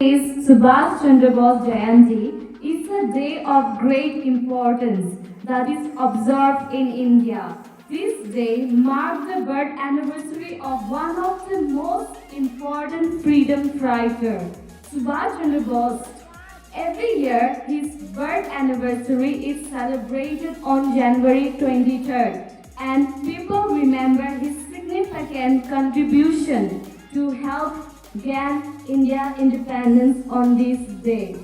Is Subhash Chandra Bose Jayanti is a day of great importance that is observed in India. This day marks the birth anniversary of one of the most important freedom fighters, Subhash Chandra Bose. Every year, his birth anniversary is celebrated on January 23rd, and people remember his significant contribution to help gain India independence on this day.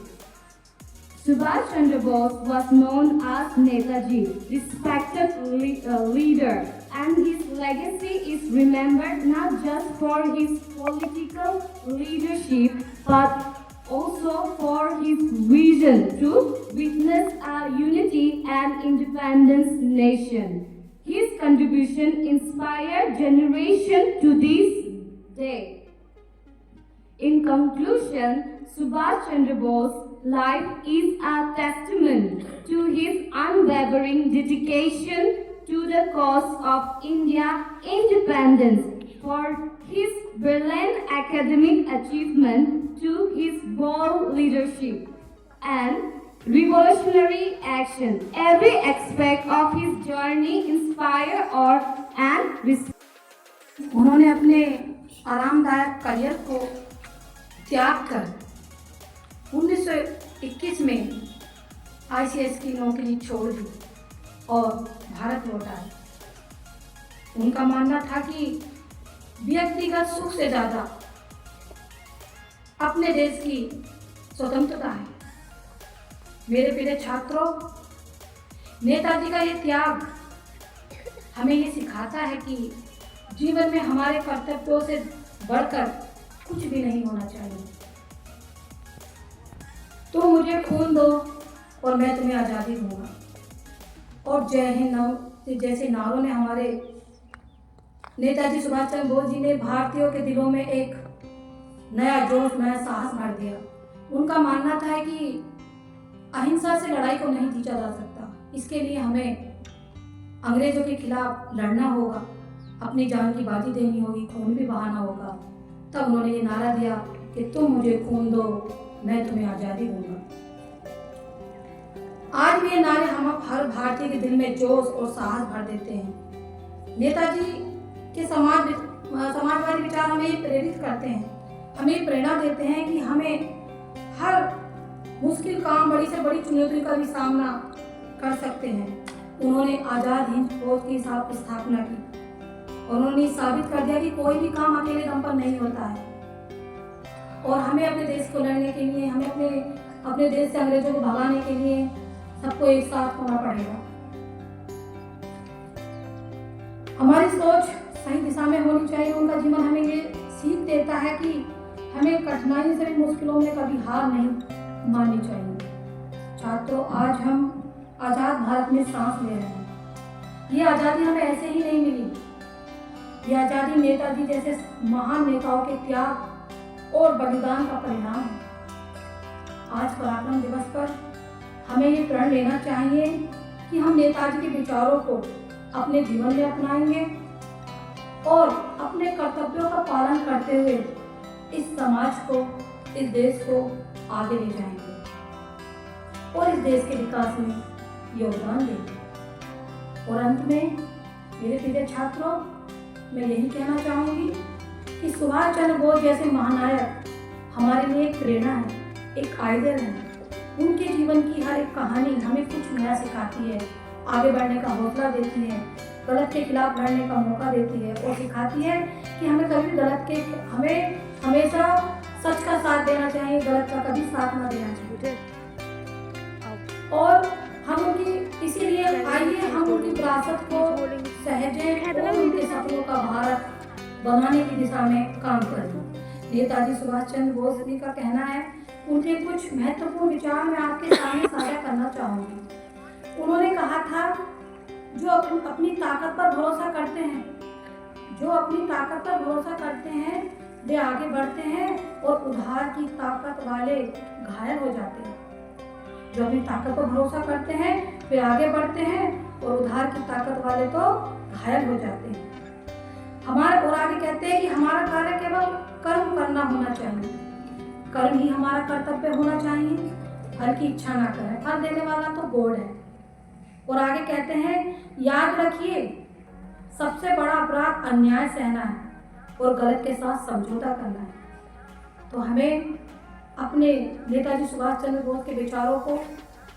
Subhash Chandra Bose was known as Netaji, respected leader, and his legacy is remembered not just for his political leadership but also for his vision to witness a unity and independence nation. His contribution inspired generation to this day. In conclusion, Subhash Chandra Bose's life is a testament to his unwavering dedication to the cause of India independence, for his brilliant academic achievement to his bold leadership and revolutionary action. Every aspect of his journey inspire awe and respect. उन्होंने अपने आरामदायक career को त्याग कर 1921 में ICS की नौकरी छोड़ दी और भारत लौट आए। उनका मानना था कि व्यक्तिगत सुख से ज़्यादा अपने देश की स्वतंत्रता है। मेरे प्रिय छात्रों, नेताजी का ये त्याग हमें ये सिखाता है कि जीवन में हमारे कर्तव्यों से बढ़कर कुछ भी नहीं होना चाहिए। तो मुझे खून दो और मैं तुम्हें आज़ादी दूंगा, और जय हिंद जैसे नारों ने हमारे नेताजी सुभाष चंद्र बोस जी ने भारतीयों के दिलों में एक नया जोश, नया साहस भर दिया। उनका मानना था कि अहिंसा से लड़ाई को नहीं जीता जा सकता, इसके लिए हमें अंग्रेजों के खिलाफ लड़ना होगा, अपनी जान की बाजी देनी होगी, खून भी बहाना होगा। तब उन्होंने ये नारा दिया कि तुम मुझे खून दो, मैं तुम्हें आज़ादी दूंगा। आज भी ये नारे हम हर भारतीय के दिल में जोश और साहस भर देते हैं। नेताजी के समाजवादी विचार हमें प्रेरित करते हैं, हमें प्रेरणा देते हैं कि हमें हर मुश्किल काम, बड़ी से बड़ी चुनौती का भी सामना कर सकते हैं। उन्होंने आज़ाद हिंद फौज की स्थापना की और उन्होंने साबित कर दिया कि कोई भी काम अकेले दम पर नहीं होता है, और हमें अपने देश को लड़ने के लिए, हमें अपने देश से अंग्रेजों को भगाने के लिए सबको एक साथ होना पड़ेगा। हमारी सोच सही दिशा में होनी चाहिए। उनका जीवन हमें ये सीख देता है कि हमें कठिनाई से भी, मुश्किलों में कभी हार नहीं माननी चाहिए। छात्रों, आज हम आज़ाद भारत में सांस ले रहे हैं। ये आज़ादी हमें ऐसे ही नहीं मिली। ये आज़ादी नेताजी जैसे महान नेताओं के त्याग और बलिदान का परिणाम है। आज पराक्रम दिवस पर हमें ये प्रण लेना चाहिए कि हम नेताजी के विचारों को अपने जीवन में अपनाएंगे और अपने कर्तव्यों का पालन करते हुए इस समाज को, इस देश को आगे ले जाएंगे और इस देश के विकास में योगदान देंगे। और अंत में मेरे प्रिय छात्रों, मैं यही कहना चाहूँगी कि सुभाष चंद्र बोस जैसे महानायक हमारे लिए एक प्रेरणा है, एक आइडल है। उनके जीवन की हर एक कहानी हमें कुछ नया सिखाती है, आगे बढ़ने का हौसला देती है, गलत के खिलाफ लड़ने का मौका देती है और सिखाती है कि हमें कभी हमें हमेशा सच का साथ देना चाहिए, गलत का कभी साथ ना देना चाहिए। और हम उनकी, इसीलिए आइए हम उनकी विरासत को सहेजें और उनके सपनों का भारत बनाने की दिशा में काम करें। नेताजी सुभाष चंद्र बोस जी का कहना है, उनके कुछ महत्वपूर्ण विचार मैं आपके सामने साझा करना चाहूँगी। उन्होंने कहा था, जो अपनी ताकत पर भरोसा करते हैं, जो अपनी ताकत पर भरोसा करते हैं वे आगे बढ़ते हैं और उधार की ताकत वाले घायल हो जाते हैं। जो अपनी ताकत पर भरोसा करते हैं वे आगे बढ़ते हैं और उधार की ताकत वाले तो घायल हो जाते हैं। हमारे और आगे कहते हैं कि हमारा कार्य केवल कर्म करना होना चाहिए। कर्म ही हमारा कर्तव्य होना चाहिए, फल की इच्छा ना करें। फल देने वाला तो गॉड है। और आगे कहते हैं, याद रखिए सबसे बड़ा अपराध अन्याय सहना है और गलत के साथ समझौता करना है। तो हमें अपने नेताजी सुभाष चंद्र बोस के विचारों को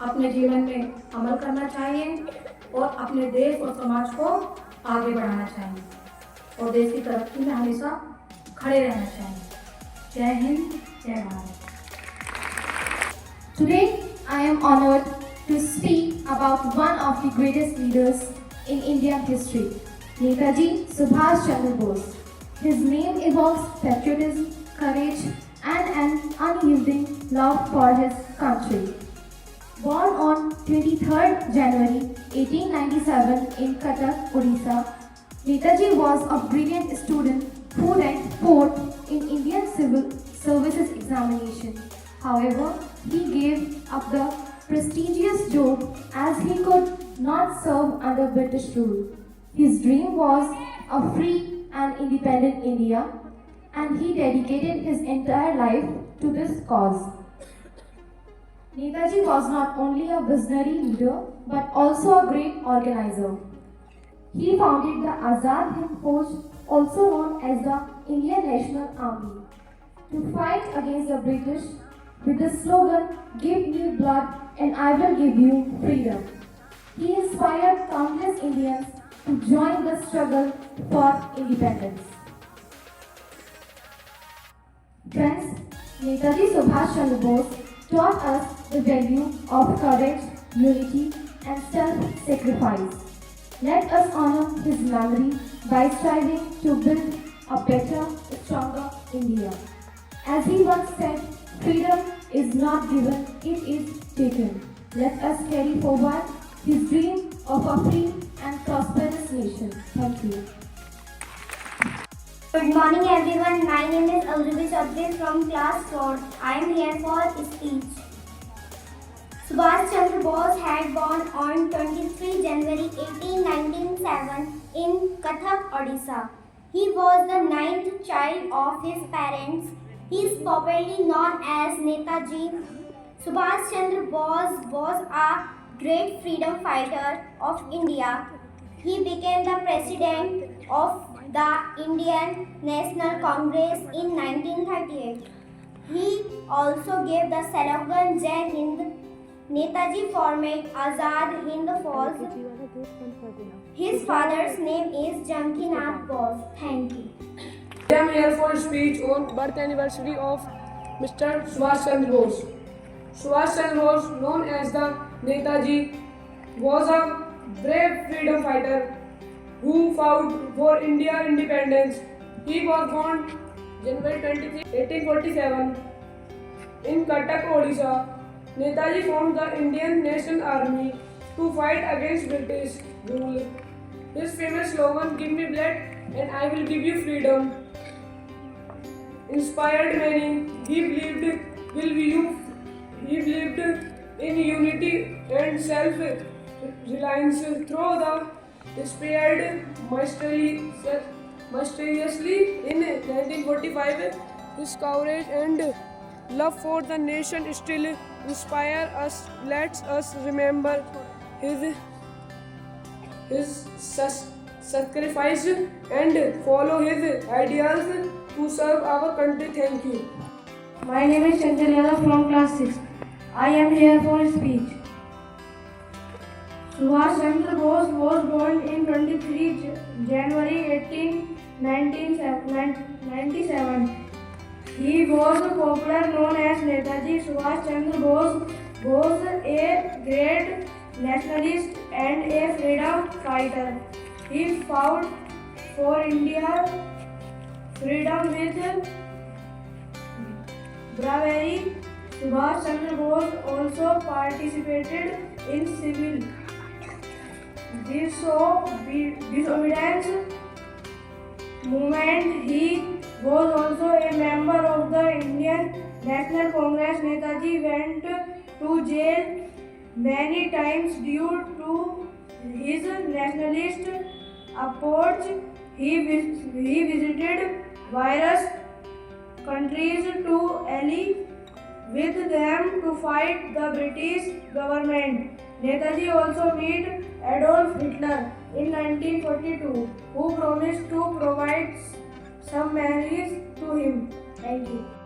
अपने जीवन में अमल करना चाहिए और अपने देश और समाज को आगे बढ़ाना चाहिए और देश की तरक्की में हमेशा खड़े रहना चाहिए। जय हिंद, जय Bharat. Today, I am honored to speak about one of the greatest leaders in Indian history, Netaji Subhash Chandra Bose. His name evokes patriotism, courage, and an unyielding love for his country. Born on 23rd January 1897 in Cuttack, Odisha, Netaji was a brilliant student who ranked 4th in Indian Civil Services examination. However, he gave up the prestigious job as he could not serve under British rule. His dream was a free and independent India, and he dedicated his entire life to this cause. Netaji was not only a visionary leader but also a great organizer. He founded the Azad Hind Fauj, also known as the Indian National Army, to fight against the British with the slogan, "Give me blood and I will give you freedom." He inspired countless Indians to join the struggle for independence. Friends, Netaji Subhash Chandra Bose taught us the value of courage, unity, and self-sacrifice. Let us honor his memory by striving to build a better, stronger India. As he once said, freedom is not given, it is taken. Let us carry forward his dream of a free and prosperous nation. Thank you. Good morning everyone, my name is Aurubhi Chaudhary from class 4. I am here for speech. Subhash Chandra Bose had born on 23 January 1897 in Cuttack, Odisha. He was the 9th child of his parents. He is popularly known as Netaji. Subhash Chandra Bose was a great freedom fighter of India. He became the president of the Indian National Congress in 1938. He also gave the slogan Jai Hind. Netaji formed Azad Hind Fauj. His father's name is Jankinath Bose. Thank you. I am here for a speech on birth anniversary of Mr. Subhash Chandra Bose. Subhash Chandra Bose, known as the Netaji, was a brave freedom fighter who fought for India's independence. He was born January 23, 1847 in Cuttack, Odisha. Netaji formed the Indian National Army to fight against British rule. His famous slogan, "Give me blood and I will give you freedom," inspired many. He believed in unity and self-reliance. Through the inspired mysteriously in 1945, his courage and love for the nation still inspire us. Let us remember his sacrifice and follow his ideals to serve our country. Thank you. My name is Chanchal Yadav from class 6. I am here for a speech. Subhash Chandra Bose was born in 23 January 1897. He was popularly known as Netaji. Subhash Chandra Bose was a great nationalist and a freedom fighter. He fought for India's freedom with bravery. Subhash Chandra Bose also participated in civil disobedience movement. He was also a member of the Indian National Congress. Netaji went to jail many times due to his nationalist approach. He visited various countries to ally with them to fight the British government. Netaji also met Adolf Hitler in 1942, who promised to provide submarines to him. Thank you.